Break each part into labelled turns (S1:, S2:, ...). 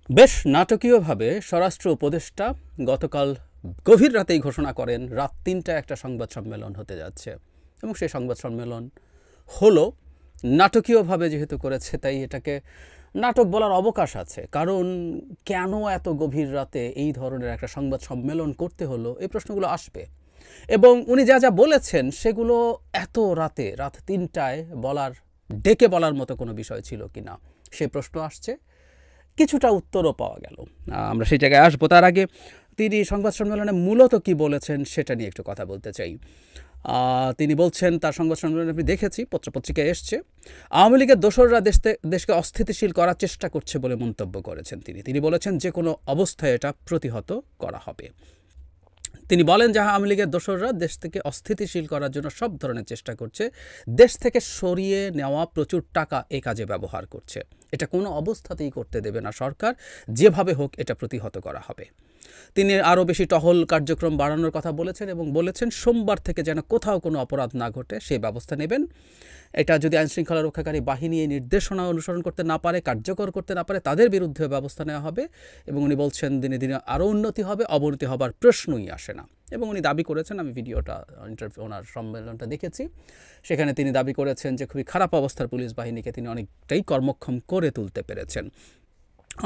S1: বেশ নাটকীয়ভাবে স্বরাষ্ট্র উপদেষ্টা গতকাল গভীর রাতেই ঘোষণা করেন রাত ৩টায় একটা সংবাদ সম্মেলন হতে যাচ্ছে এবং সেই সংবাদ সম্মেলন হলো নাটকীয়ভাবে যেহেতু করেছে তাই এটাকে নাটক বলার অবকাশ আছে। কারণ কেন এত গভীর রাতে এই ধরনের একটা সংবাদ সম্মেলন করতে হলো এই প্রশ্নগুলো আসবে এবং উনি যা যা বলেছেন সেগুলো এত রাতে রাত ৩টায় ডেকে বলার মতো কোনো বিষয় ছিল কিনা সে প্রশ্ন আসছে। কিছুটা উত্তরও পাওয়া গেল। আমরা সেই জায়গায় আসবো। তার আগে তিনি সংবাদ সম্মেলনে মূলত কি বলেছেন সেটা নিয়ে একটু কথা বলতে চাই। তিনি বলছেন তার সংবাদ সম্মেলনে আমি দেখেছি পত্রপত্রিকায় এসছে, আওয়ামী লীগের দোসররা দেশকে অস্থিতিশীল করার চেষ্টা করছে বলে মন্তব্য করেছেন তিনি বলেছেন যে কোনো অবস্থায় এটা প্রতিহত করা হবে। তিনি বলেন যে আওয়ামী লীগের দোসররা দেশ থেকে অস্থিতিশীল করার জন্য সব ধরনের চেষ্টা করছে, দেশ থেকে সরিয়ে নেওয়া প্রচুর টাকা এ কাজে ব্যবহার করছে। এটা কোনো অবস্থাতেই করতে দেবে না সরকার, যেভাবে হোক এটা প্রতিহত করা হবে। তিনি আরও বেশি টহল কার্যক্রম বাড়ানোর কথা বলেছেন এবং বলেছেন সোমবার থেকে যেন কোথাও কোনো অপরাধ না ঘটে সেই ব্যবস্থা নেবেন। এটা যদি আইনশৃঙ্খলা রক্ষাকারী বাহিনী এই নির্দেশনা অনুসরণ করতে না পারে, কার্যকর করতে না পারে, তাদের বিরুদ্ধে ব্যবস্থা নেওয়া হবে। এবং উনি বলছেন দিনে দিনে আরও উন্নতি হবে, অবনতি হবার প্রশ্নই আসে না। এবং উনি দাবি করেছেন, আমি ভিডিওটা ওনার সম্মেলনটা দেখেছি, সেখানে তিনি দাবি করেছেন যে খুবই খারাপ অবস্থার পুলিশ বাহিনীকে তিনি অনেকটাই কর্মক্ষম করে তুলতে পেরেছেন।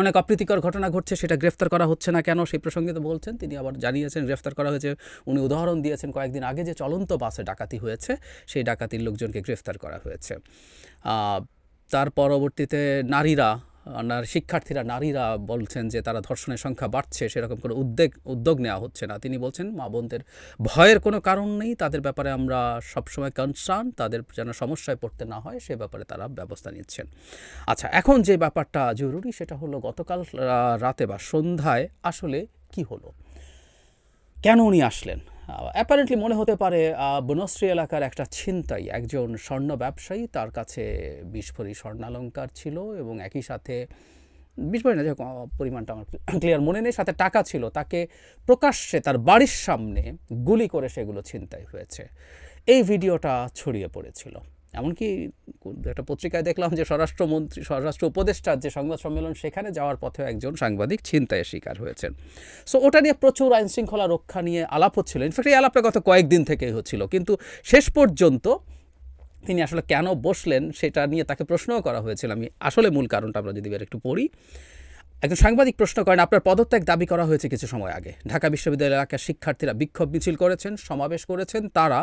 S1: অনেক অপ্রীতিকর ঘটনা ঘটছে, সেটা গ্রেফতার করা হচ্ছে না কেন সেই প্রসঙ্গে তো বলছেন। তিনি আবার জানিয়েছেন গ্রেফতার করা হয়েছে। উনি উদাহরণ দিয়েছেন কয়েকদিন আগে যে চলন্ত বাসে ডাকাতি হয়েছে, সেই ডাকাতির লোকজনকে গ্রেফতার করা হয়েছে। তার পরবর্তীতে নারীরা বলছেন যে তারা ধর্ষণের সংখ্যা বাড়ছে, সেরকম কোনো উদ্যোগ নেওয়া হচ্ছে না। তিনি বলছেন মা বোনদের ভয়ের কোনো কারণ নেই, তাদের ব্যাপারে আমরা সবসময় কনসার্ন, তাদের যেন সমস্যায় পড়তে না হয় সে ব্যাপারে তারা ব্যবস্থা নিচ্ছেন। আচ্ছা, এখন যে ব্যাপারটা জরুরি সেটা হলো গতকাল রাতে বা সন্ধ্যায় আসলে কি হলো, কেন উনি আসলেন। অ্যাপারেন্টলি মনে হতে পারে বনশ্রী এলাকার একটা ছিনতাই, একজন স্বর্ণ ব্যবসায়ী, তার কাছে ২০ ভরি স্বর্ণালংকার ছিল এবং একই সাথে ২০ ভরি না, যে পরিমাণটা আমার ক্লিয়ার মনে নেই, সাথে টাকা ছিল, তাকে প্রকাশ্যে তার বাড়ির সামনে গুলি করে সেগুলো ছিনতাই হয়েছে। এই ভিডিওটা ছড়িয়ে পড়েছিল। এমনকি একটা পত্রিকায় দেখলাম যে স্বরাষ্ট্র উপদেষ্টার যে সংবাদ সম্মেলন সেখানে যাওয়ার পথে একজন সাংবাদিক ছিনতাইয়ের শিকার হয়েছেন। সো ওটা নিয়ে প্রচুর আইনশৃঙ্খলা রক্ষা নিয়ে আলাপ হচ্ছিল। ইনফ্যাক্ট এই আলাপটা গত কয়েকদিন থেকেই হচ্ছিল, কিন্তু শেষ পর্যন্ত তিনি আসলে কেন বসলেন সেটা নিয়ে তাকে প্রশ্নও করা হয়েছিল। আমি আসলে মূল কারণটা আমরা যদি একটু পড়ি। একজন সাংবাদিক প্রশ্ন করেন, আপনার পদত্যাগ দাবি করা হয়েছে কিছু সময় আগে, ঢাকা বিশ্ববিদ্যালয় এলাকার শিক্ষার্থীরা বিক্ষোভ মিছিল করেছেন, সমাবেশ করেছেন, তারা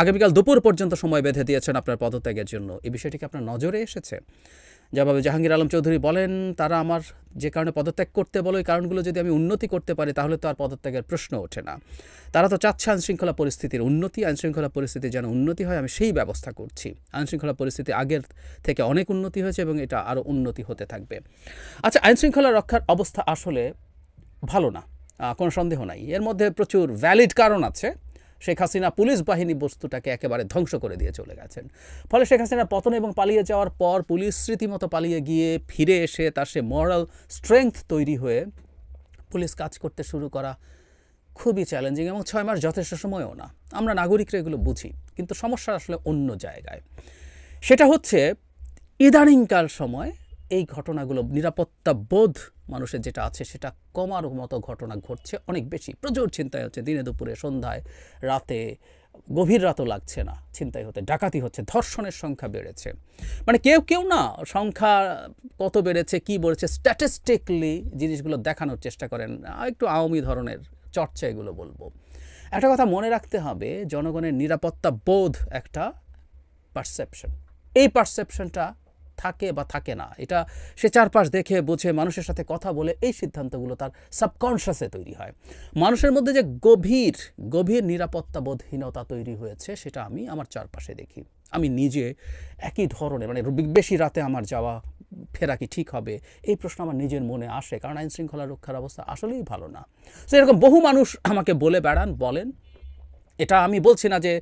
S1: আগামীকাল দুপুর পর্যন্ত সময় বেঁধে দিয়েছেন আপনার পদত্যাগের জন্য। এই বিষয়টি কি আপনার নজরে এসেছে? জবাবে জাহাঙ্গীর আলম চৌধুরী বলেন, তারা আমার যে কারণে পদত্যাগ করতে বলো এই কারণগুলো যদি আমি উন্নতি করতে পারি তাহলে তো আর পদত্যাগের প্রশ্ন ওঠে না। তারা তো চাচ্ছে আইনশৃঙ্খলা পরিস্থিতির উন্নতি, আইনশৃঙ্খলা পরিস্থিতি যেন উন্নতি হয় আমি সেই ব্যবস্থা করছি। আইনশৃঙ্খলা পরিস্থিতি আগের থেকে অনেক উন্নতি হয়েছে এবং এটা আরও উন্নতি হতে থাকবে। আচ্ছা, আইনশৃঙ্খলা রক্ষার অবস্থা আসলে ভালো না, কোনো সন্দেহ নাই। এর মধ্যে প্রচুর ভ্যালিড কারণ আছে। শেখ হাসিনা পুলিশ বাহিনী বস্তুটাকে একেবারে ধ্বংস করে দিয়ে চলে গেছেন। ফলে শেখ হাসিনার পতন এবং পালিয়ে যাওয়ার পর পুলিশ রীতিমতো পালিয়ে গিয়ে ফিরে এসে তার সে মরাল স্ট্রেংথ তৈরি হয়ে পুলিশ কাজ করতে শুরু করা খুবই চ্যালেঞ্জিং এবং ৬ মাস যথেষ্ট সময়ও না। আমরা নাগরিকরা এগুলো বুঝি, কিন্তু সমস্যা আসলে অন্য জায়গায়। সেটা হচ্ছে ইদানিংকাল সময় এই ঘটনাগুলো, নিরাপত্তা বোধ মানুষের যেটা আছে সেটা কমার মতো ঘটনা ঘটছে অনেক বেশি। প্রচুর ছিনতাই হচ্ছে দিনে দুপুরে, সন্ধ্যায়, রাতে, গভীর রাতও লাগছে না ছিনতাই হতে, ডাকাতি হচ্ছে, ধর্ষণের সংখ্যা বেড়েছে। মানে কেউ না সংখ্যা কত বেড়েছে কি বেড়েছে স্ট্যাটিস্টিকলি জিনিসগুলো দেখানোর চেষ্টা করেন, একটু আওয়ামী ধরনের চর্চা এগুলো বলবো। একটা কথা মনে রাখতে হবে, জনগণের নিরাপত্তা বোধ একটা পারসেপশন। এই পারসেপশনটা থাকে বা থাকে না, এটা সে চারপাশ দেখে বুঝে মানুষের সাথে কথা বলে এই সিদ্ধান্তগুলো তার সাবকনশাসে তৈরি হয়। মানুষের মধ্যে যে গভীর নিরাপত্তাবোধহীনতা তৈরি হয়েছে সেটা আমি আমার চারপাশে দেখি। আমি নিজে একই ধরনের, মানে বেশি রাতে আমার যাওয়া ফেরা কি ঠিক হবে এই প্রশ্ন আমার নিজের মনে আসে, কারণ আইনশৃঙ্খলা রক্ষার অবস্থা আসলেই ভালো না। সো এরকম বহু মানুষ আমাকে বলেন। এটা আমি বলছি না যে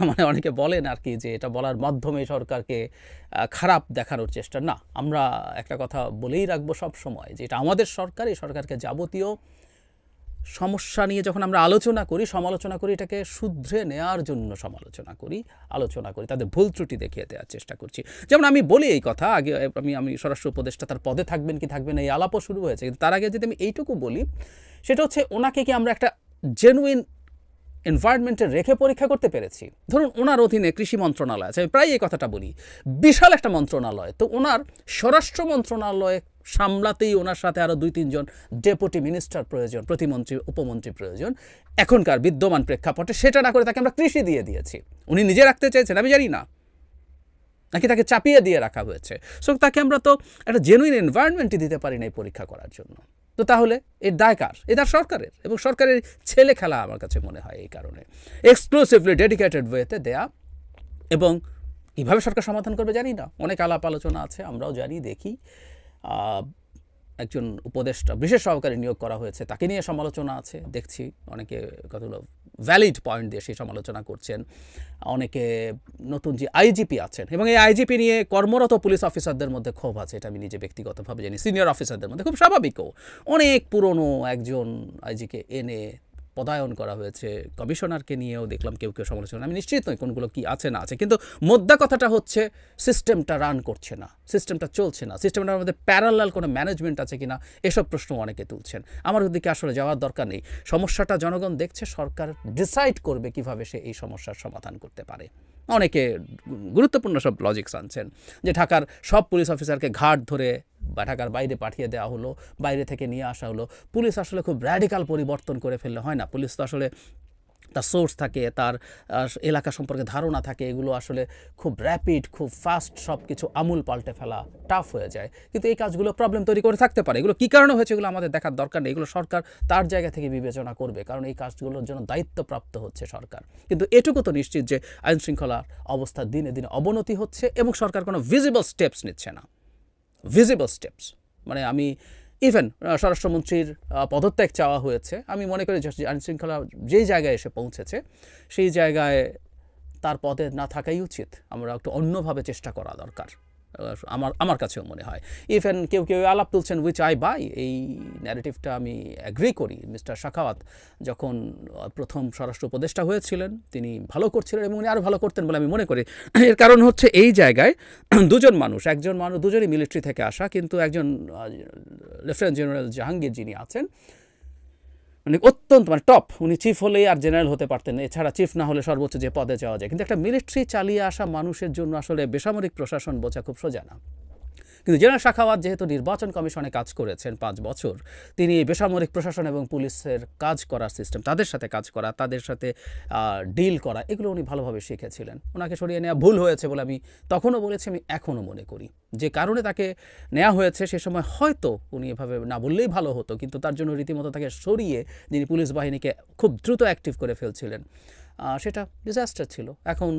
S1: মানে অনেকে বলেন আর কি যে এটা বলার মাধ্যমে সরকারকে খারাপ দেখানোর চেষ্টা, না। আমরা একটা কথা বলেই রাখবো সব সময় যে এটা আমাদের সরকার, এই সরকারকে যাবতীয় সমস্যা নিয়ে যখন আমরা আলোচনা করি, সমালোচনা করি, এটাকে শুধরে নেওয়ার জন্য আলোচনা করি, তাদের ভুল ত্রুটি দেখিয়ে দেওয়ার চেষ্টা করছি। যেমন আমি বলি এই কথা, আগে আমি স্বরাষ্ট্র উপদেষ্টা তার পদে থাকবেন কি থাকবেন না এই আলাপও শুরু হয়েছে, কিন্তু তার আগে যদি আমি এইটুকু বলি, সেটা হচ্ছে ওনাকে কি আমরা একটা জেনুইন এনভায়রনমেন্টে রেখে পরীক্ষা করতে পেরেছি? ধরুন ওনার অধীনে কৃষি মন্ত্রণালয় আছে, আমি প্রায় এই কথাটা বলি, বিশাল একটা মন্ত্রণালয়, তো ওনার স্বরাষ্ট্র মন্ত্রণালয় সামলাতেই ওনার সাথে আরও 2-3 জন ডেপুটি মিনিস্টার প্রয়োজন, প্রতিমন্ত্রী উপমন্ত্রী প্রয়োজন এখনকার বিদ্যমান প্রেক্ষাপটে। সেটা না করে তাকে আমরা কৃষি দিয়ে দিয়েছি। উনি নিজে রাখতে চাইছেন আমি জানি না, নাকি তাকে চাপিয়ে দিয়ে রাখা হয়েছে। সো তাকে আমরা তো একটা জেনুইন এনভায়রনমেন্টই দিতে পারি না এই পরীক্ষা করার জন্য। তো তাহলে এর দায় কার? এ দায় সরকারের, এবং সরকারের ছেলে খেলা আমার কাছে মনে হয়। এই কারণে এক্সক্লুসিভলি ডেডিকেটেড ওয়েতে দেয়া, এবং কীভাবে সরকার সমাধান করবে জানি না। অনেক আলাপ আলোচনা আছে, আমরাও জানি, দেখি। একজন উপদেষ্টা বিশেষ সহকারী নিয়োগ করা হয়েছে, তাকে নিয়ে সমালোচনা আছে, দেখছি অনেকে কতগুলো ভ্যালিড পয়েন্ট দিয়ে সেই সমালোচনা করছেন। অনেকে নতুন যে আইজিপি আছেন, এবং এই আইজিপি নিয়ে কর্মরত পুলিশ অফিসারদের মধ্যে ক্ষোভ আছে, এটা আমি নিজে ব্যক্তিগতভাবে জানি। সিনিয়র অফিসারদের মধ্যে খুব স্বাভাবিকও। অনেক পুরনো একজন আইজিকে এনে পদায়ন করা হয়েছে। কমিশনারকে নিয়েও দেখলাম কেউ সমালোচনা। আমি নিশ্চিত নই কোনগুলো কি আছে না আছে, কিন্তু মোদ্দা কথাটা হচ্ছে সিস্টেমটা রান করছে না, সিস্টেমটা চলছে না, সিস্টেমটার মধ্যে প্যারালাল কোনো ম্যানেজমেন্ট আছে কিনা এসব প্রশ্ন অনেকে তুলছেন। আমার ওদিকে আসলে যাওয়ার দরকার নেই। সমস্যাটা জনগণ দেখছে, সরকার ডিসাইড করবে কিভাবে সে এই সমস্যার সমাধান করতে পারে। অনেকে গুরুত্বপূর্ণ সব লজিক্স আনছেন, যে ঢাকার সব পুলিশ অফিসারকে ঘাট ধরে বা ঢাকার বাইরে পাঠিয়ে দেওয়া হলো, বাইরে থেকে নিয়ে আসা হলো। পুলিশ আসলে খুব র্যাডিক্যাল পরিবর্তন করে ফেললে হয় না। পুলিশ তো আসলে তার সোর্স থাকে, তার এলাকা সম্পর্কে ধারণা থাকে, এগুলো আসলে খুব র্যাপিড, খুব ফাস্ট, সব কিছু আমূল পাল্টে ফেলা টাফ হয়ে যায়। কিন্তু এই কাজগুলো প্রবলেম তৈরি করে থাকতে পারে। এগুলো কী কারণে হয়েছে এগুলো আমাদের দেখার দরকার নেই, এগুলো সরকার তার জায়গা থেকে বিবেচনা করবে, কারণ এই কাজগুলোর জন্য দায়িত্বপ্রাপ্ত হচ্ছে সরকার। কিন্তু এটুকু তো নিশ্চিত যে আইন শৃঙ্খলার অবস্থা দিনে দিনে অবনতি হচ্ছে, এবং সরকার কোনো ভিজিবল স্টেপস নিচ্ছে না। ভিজিবল স্টেপস মানে আমি ইভেন স্বরাষ্ট্রমন্ত্রীর পদত্যাগ চাওয়া হয়েছে। আমি মনে করি যে আইনশৃঙ্খলা যেই জায়গায় এসে পৌঁছেছে, সেই জায়গায় তার পদে না থাকাই উচিত। আমরা একটু অন্যভাবে চেষ্টা করা দরকার, আমার কাছেও মনে হয়। ইভেন কেউ আলাপ তুলছেন, উইচ আই বাই, এই ন্যারেটিভটা আমি অ্যাগ্রি করি। মিস্টার শাখাওয়াত যখন প্রথম স্বরাষ্ট্র উপদেষ্টা হয়েছিলেন, তিনি ভালো করছিলেন, এবং উনি আরও ভালো করতেন বলে আমি মনে করি। এর কারণ হচ্ছে এই জায়গায় একজন মানুষ দুজনই মিলিটারি থেকে আসা, কিন্তু একজন লেফটেন্যান্ট জেনারেল জাহাঙ্গীর যিনি আছেন, মানে অত্যন্ত টপ, উনি চিফ হলেই আর জেনারেল হতে পারতেন, এছাড়া চিফ না হলে সর্বোচ্চ যে পদে যাওয়া যায়। কিন্তু একটা মিলিটারি চালিয়ে আসা মানুষের জন্য আসলে বেসামরিক প্রশাসন বোঝা খুব সোজা না। কিন্তু জেনারেল শাখাওয়াত যেহেতু নির্বাচন কমিশনে কাজ করেছেন 5 বছর, তিনি বেসামরিক প্রশাসন এবং পুলিশের কাজ করার সিস্টেম, তাদের সাথে কাজ করা, তাদের সাথে ডিল করা, এগুলো উনি ভালোভাবে শিখেছিলেন। ওনাকে সরিয়ে নেওয়া ভুল হয়েছে বলে আমি তখনও বলেছি, আমি এখনও মনে করি। যে কারণে তাকে নেওয়া হয়েছে সে সময় হয়তো উনি এভাবে না বললেই ভালো হতো, কিন্তু তার জন্য রীতিমতো তাকে সরিয়ে যিনি পুলিশ বাহিনীকে খুব দ্রুত অ্যাক্টিভ করে ফেলছিলেন, সেটা ডিজাস্টার ছিল। এখন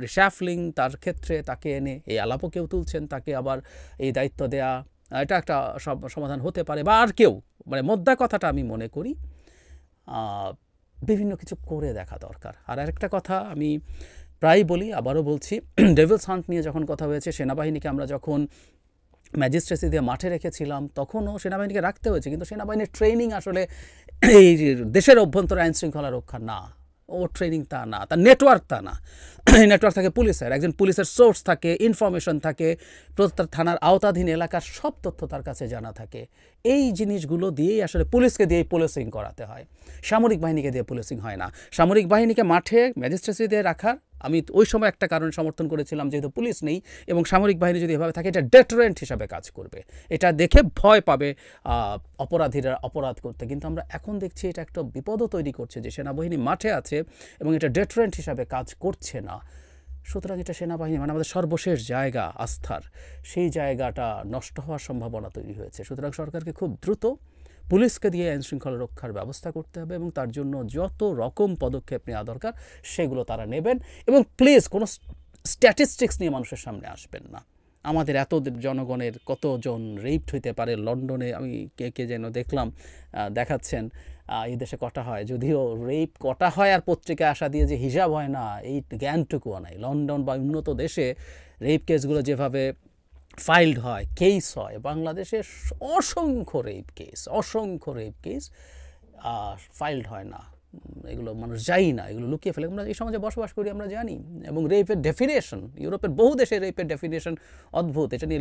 S1: রিশাফলিং তার ক্ষেত্রে তাকে এনে এই আলাপও কেউ তুলছেন, তাকে আবার এই দায়িত্ব দেয়া, এটা একটা সমাধান হতে পারে। বা আর কেউ, মানে মোদ্দা কথাটা আমি মনে করি বিভিন্ন কিছু করে দেখা দরকার। আর আরেকটা কথা আমি প্রায় বলি, আবারও বলছি, ডেভিলস হান্ট নিয়ে যখন কথা হয়েছে, সেনাবাহিনীকে আমরা যখন ম্যাজিস্ট্রেসি দিয়ে মাঠে রেখেছিলাম, তখনও সেনাবাহিনীকে রাখতে হয়েছে, কিন্তু সেনাবাহিনীর ট্রেনিং আসলে এই দেশের অভ্যন্তরে আইন শৃঙ্খলা রক্ষা না, ও ট্রেনিং তা না, তার নেটওয়ার্ক তা না। নেটওয়ার্ক থাকে পুলিশের, একজন পুলিশের সোর্স থাকে, ইনফরমেশন থাকে, প্রত্যেক থানার আওতাধীন এলাকার সব তথ্য তার কাছে জানা থাকে। এই জিনিসগুলো দিয়েই আসলে পুলিশকে দিয়েই পুলিশিং করাতে হয়, সামরিক বাহিনীকে দিয়ে পুলিশিং হয় না। সামরিক বাহিনীকে মাঠে ম্যাজিস্ট্রেসি দিয়ে রাখার আমি ওই সময় একটা কারণে সমর্থন করেছিলাম, যেহেতু পুলিশ নেই এবং সামরিক বাহিনী যদি এভাবে থাকে, এটা ডেটারেন্ট হিসাবে কাজ করবে, এটা দেখে ভয় পাবে অপরাধীরা অপরাধ করতে। কিন্তু আমরা এখন দেখছি এটা একটা বিপদও তৈরি করছে, যে সেনাবাহিনী মাঠে আছে এবং এটা ডেটারেন্ট হিসাবে কাজ করছে না। সুতরাং এটা সেনাবাহিনী মানে আমাদের সর্বশেষ জায়গা আস্থার, সেই জায়গাটা নষ্ট হওয়ার সম্ভাবনা তৈরি হয়েছে। সুতরাং সরকারকে খুব দ্রুত পুলিশকে দিয়ে আইন শৃঙ্খলা রক্ষার ব্যবস্থা করতে হবে, এবং তার জন্য যত রকম পদক্ষেপ নেওয়া দরকার সেগুলো তারা নেবেন। এবং প্লিজ কোনো স্ট্যাটিস্টিক্স নিয়ে মানুষের সামনে আসবেন না। আমাদের এত জনগণের কতজন রেপড হইতে পারে, লন্ডনে আমি কে যেন দেখলাম দেখাচ্ছেন এই দেশে কটা হয়, যদিও রেপ কটা হয় আর পত্রিকায় আসা দিয়ে যে হিসাব হয় না, এই জ্ঞানটুকুও নাই। লন্ডন বা উন্নত দেশে রেপ কেসগুলো যেভাবে ফাইলড হয়, কেস হয়, বাংলাদেশে অসংখ্য রেপ কেস ফাইলড হয় না, এগুলো মানুষ যাই না, এগুলো লুকিয়ে ফেলে। আমরা এই সমাজে বসবাস করি, আমরা জানি। এবং রেপের ডেফিনেশন, ইউরোপের বহু দেশে রেপের ডেফিনেশন অদ্ভুত। এটা নিয়ে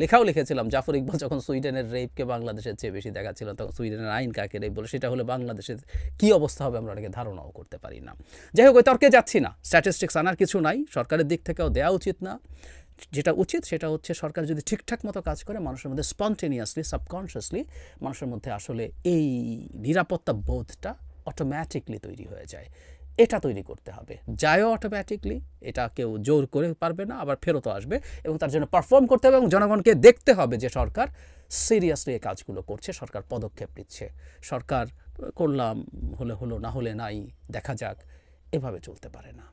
S1: লেখাও লিখেছিলাম। জাফর ইকবাল যখন সুইডেনের রেপকে বাংলাদেশের চেয়ে বেশি দেখাচ্ছিল, তখন সুইডেনের আইন কাকে রেপ বলে, সেটা হলে বাংলাদেশের কী অবস্থা হবে আমরা অনেকে ধারণাও করতে পারি না। যাই হোক, ওই তর্কে যাচ্ছি না। স্ট্যাটিস্টিক্স আনার কিছু নাই, সরকারের দিক থেকেও দেওয়া উচিত না। যেটা উচিত সেটা হচ্ছে সরকার যদি ঠিকঠাক মতো কাজ করে, মানুষের মধ্যে স্পন্টেনিয়াসলি, সাবকনশিয়াসলি মানুষের মধ্যে আসলে এই নিরাপত্তা বোধটা অটোম্যাটিকলি তৈরি হয়ে যায়। এটা তৈরি করতে হবে, যায়ও অটোম্যাটিকলি, এটা কেউ জোর করে পারবে না, আবার ফেরতও আসবে। এবং তার জন্য পারফর্ম করতে হবে এবং জনগণকে দেখতে হবে যে সরকার সিরিয়াসলি এই কাজগুলো করছে, সরকার পদক্ষেপ নিচ্ছে। সরকার করলাম, হলে হলো, না হলে নাই, দেখা যাক, এভাবে চলতে পারে না।